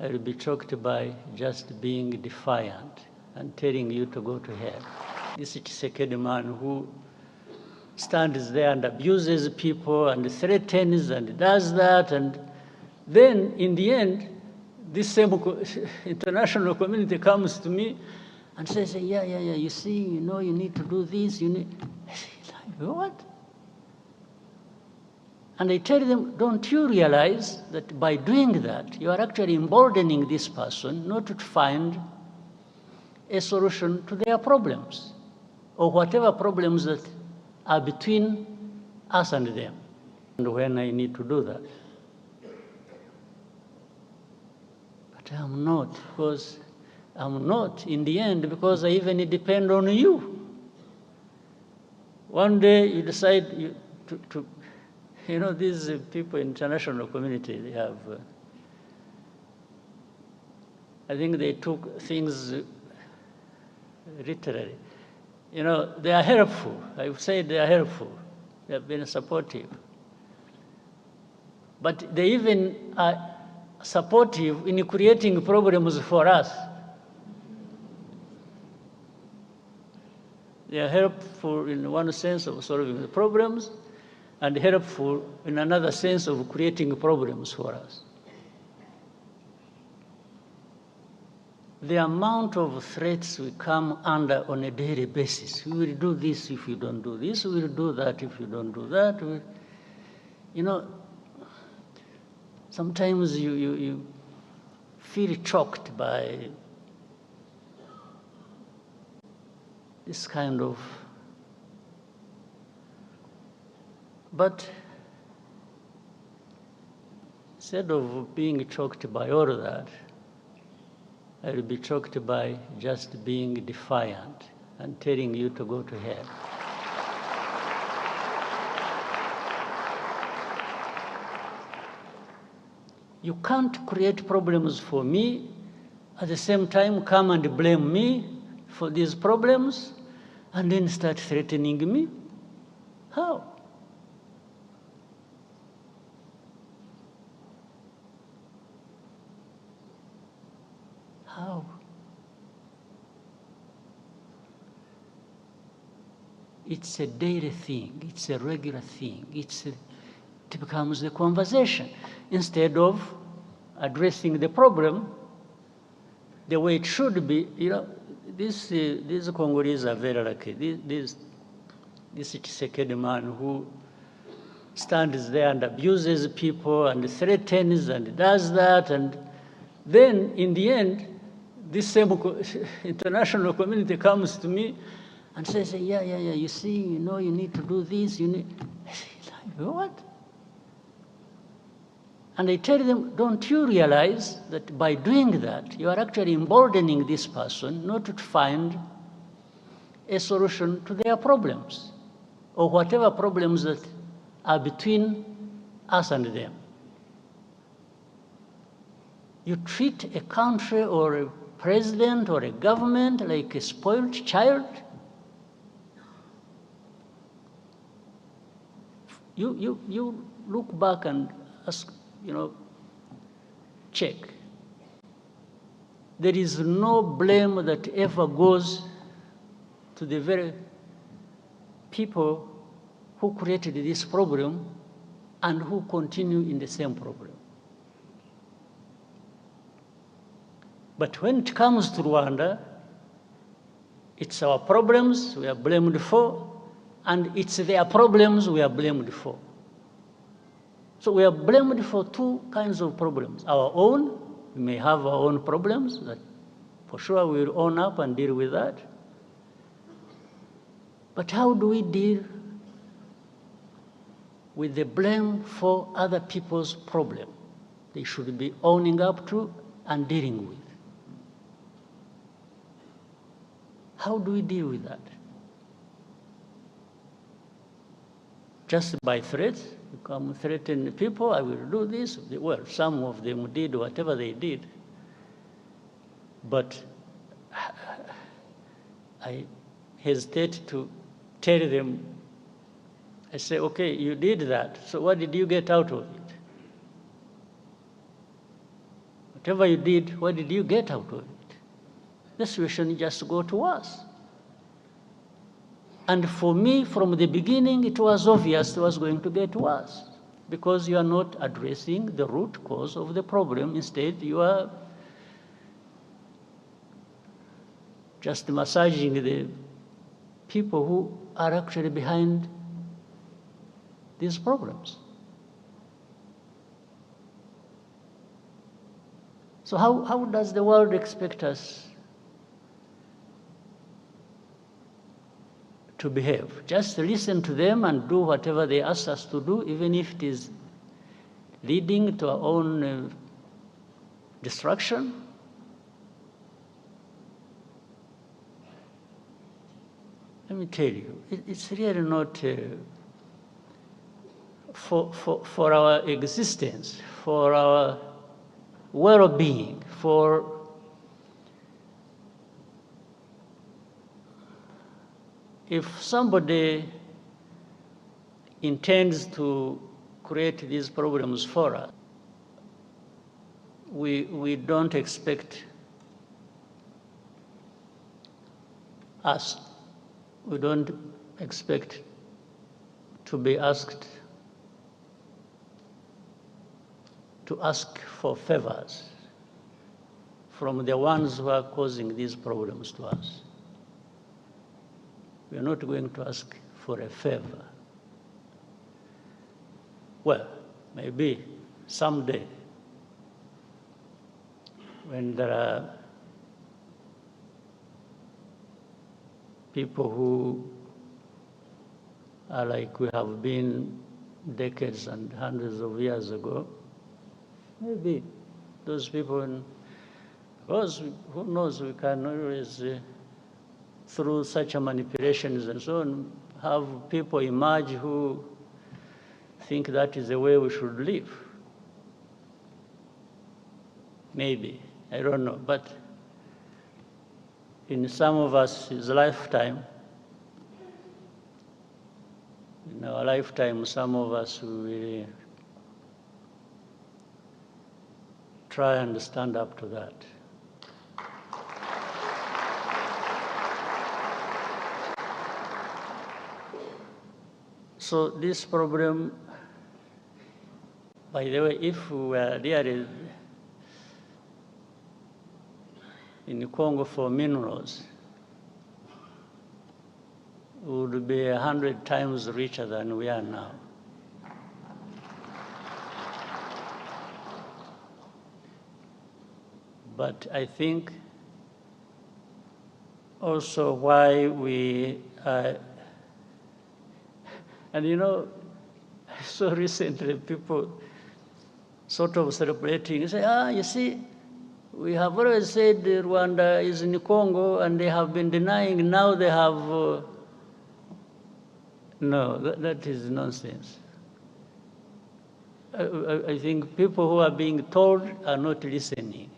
I will be choked by just being defiant and telling you to go to hell. This P.Kagame man who stands there and abuses people and threatens and does that, and then in the end, this same international community comes to me and says, yeah, you see, you need to do this, you need... What? And I tell them, don't you realize that by doing that, you are actually emboldening this person not to find a solution to their problems, or whatever problems that are between us and them, and when I need to do that. But I'm not, because I'm not in the end, because I even depend on you. One day you decide these people in international community, they have, I think they took things literally. They are helpful. I would say they are helpful. They have been supportive. But they even are supportive in creating problems for us. They are helpful in one sense of solving the problems, and helpful in another sense of creating problems for us. The amount of threats we come under on a daily basis. We will do this if you don't do this. We will do that if you don't do that. Sometimes you feel choked by this kind of... But instead of being choked by all of that, I will be choked by just being defiant and telling you to go to hell. You can't create problems for me, at the same time come and blame me for these problems, and then start threatening me. How? How? It's a daily thing. It's a regular thing. It becomes the conversation. Instead of addressing the problem the way it should be, these Congolese are very lucky. This P.Kagame man who stands there and abuses people and threatens and does that, and then in the end, this same international community comes to me and says, yeah, you see, you need to do this, you need... What? And I tell them, don't you realize that by doing that, you are actually emboldening this person not to find a solution to their problems, or whatever problems that are between us and them. You treat a country or a president or a government like a spoiled child. You look back and ask, check. There is no blame that ever goes to the very people who created this problem and who continue in the same problem. But when it comes to Rwanda, it's our problems we are blamed for, and it's their problems we are blamed for. So we are blamed for two kinds of problems. Our own, we may have our own problems that for sure we will own up and deal with that. But how do we deal with the blame for other people's problem? They should be owning up to and dealing with. How do we deal with that? Just by threats? You come threaten people, I will do this. Well, some of them did whatever they did. But I hesitate to tell them. I say, okay, you did that, so what did you get out of it? Whatever you did, what did you get out of it? The situation just got worse. And for me, from the beginning, it was obvious it was going to get worse because you are not addressing the root cause of the problem. Instead, you are just massaging the people who are actually behind these problems. So how does the world expect us to behave? Just listen to them and do whatever they ask us to do, even if it is leading to our own destruction? Let me tell you, it's really not for our existence, for our well-being, if somebody intends to create these problems for us, we don't expect we don't expect to be asked to ask for favors from the ones who are causing these problems to us. We are not going to ask for a favor. Well, maybe someday when there are people who are like we have been decades and hundreds of years ago, maybe those people, because who knows, we can always, through such manipulations and so on, have people emerge who think that is the way we should live. Maybe, I don't know, but in some of us, his lifetime, in our lifetime, some of us will try and stand up to that. So this problem, by the way, if we were really in Congo for minerals, we would be 100 times richer than we are now. But I think also why we and you know, I saw recently people sort of celebrating, say, you see, we have always said Rwanda is in Congo and they have been denying, now they have, no, that is nonsense. I think people who are being told are not listening.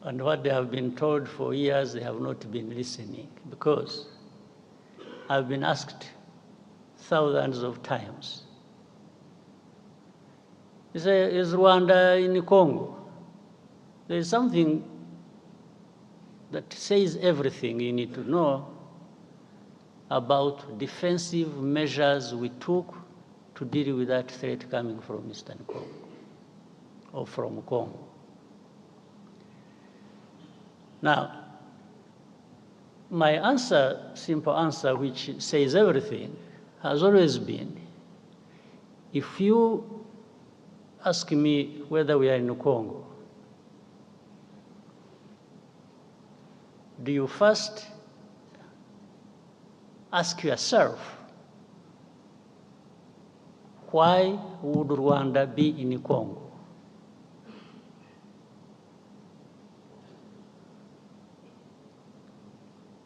And what they have been told for years, they have not been listening, because I've been asked thousands of times, you say, is Rwanda in Congo? There is something that says everything you need to know about defensive measures we took to deal with that threat coming from Eastern Congo or from Congo. Now, my answer, simple answer, which says everything, has always been, if you ask me whether we are in Congo, do you first ask yourself, why would Rwanda be in Congo?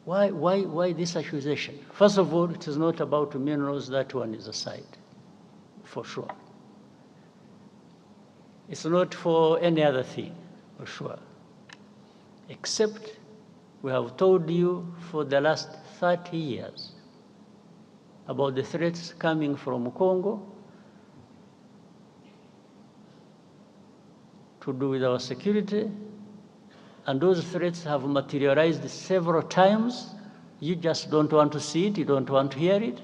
Why this accusation? First of all, it is not about minerals, that one is aside, for sure. It's not for any other thing, for sure. Except we have told you for the last 30 years about the threats coming from Congo, to do with our security, and those threats have materialized several times. You just don't want to see it, you don't want to hear it.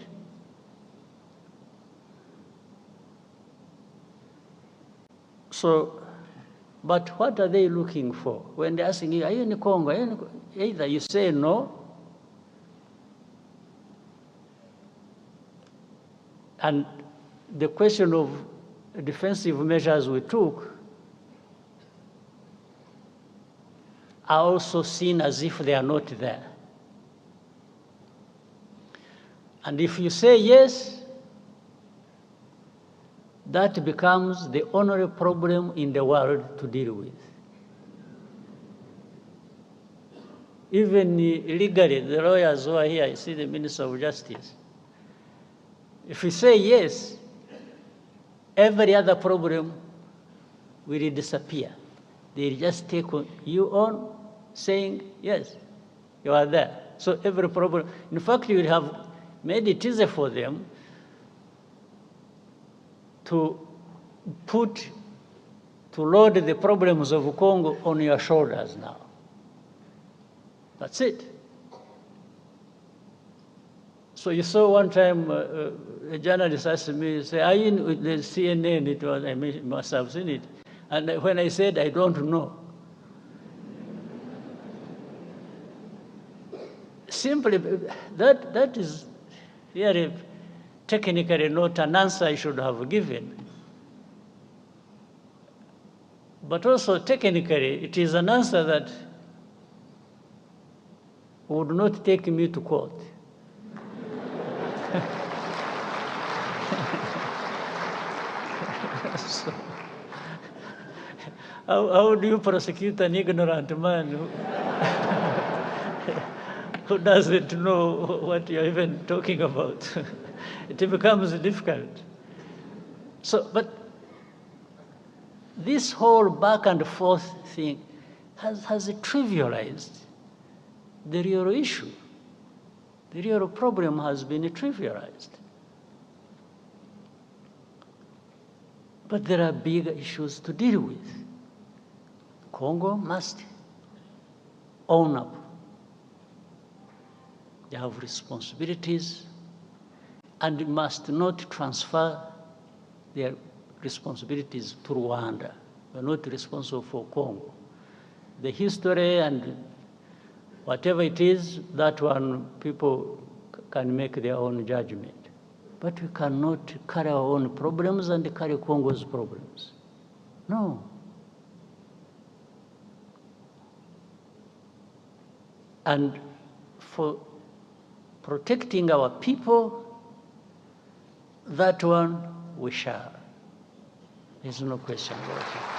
So, but what are they looking for? When they're asking you, are you in Congo? Are you in Congo? Either you say no, and the question of defensive measures we took are also seen as if they are not there. And if you say yes, that becomes the only problem in the world to deal with. Even legally, the lawyers who are here, you see the Minister of Justice, if you say yes, every other problem will disappear. They'll just take you on saying, yes, you are there. So every problem, in fact, you will have made it easier for them to load the problems of Congo on your shoulders now. That's it. So you saw one time a journalist asked me, say, are you in the CNN? It was, I must have seen it. And when I said, I don't know. Simply, that is really technically not an answer I should have given. But also technically, it is an answer that would not take me to court. So, how do you prosecute an ignorant man who doesn't know what you're even talking about? It becomes difficult. So, but this whole back and forth thing has trivialized the real issue. The real problem has been trivialized. But there are big issues to deal with. Congo must own up. They have responsibilities, and must not transfer their responsibilities to Rwanda. We're not responsible for Congo. The history and whatever it is, that one, people can make their own judgment. But we cannot carry our own problems and carry Congo's problems. No. And for protecting our people, that one we shall. There's no question about it.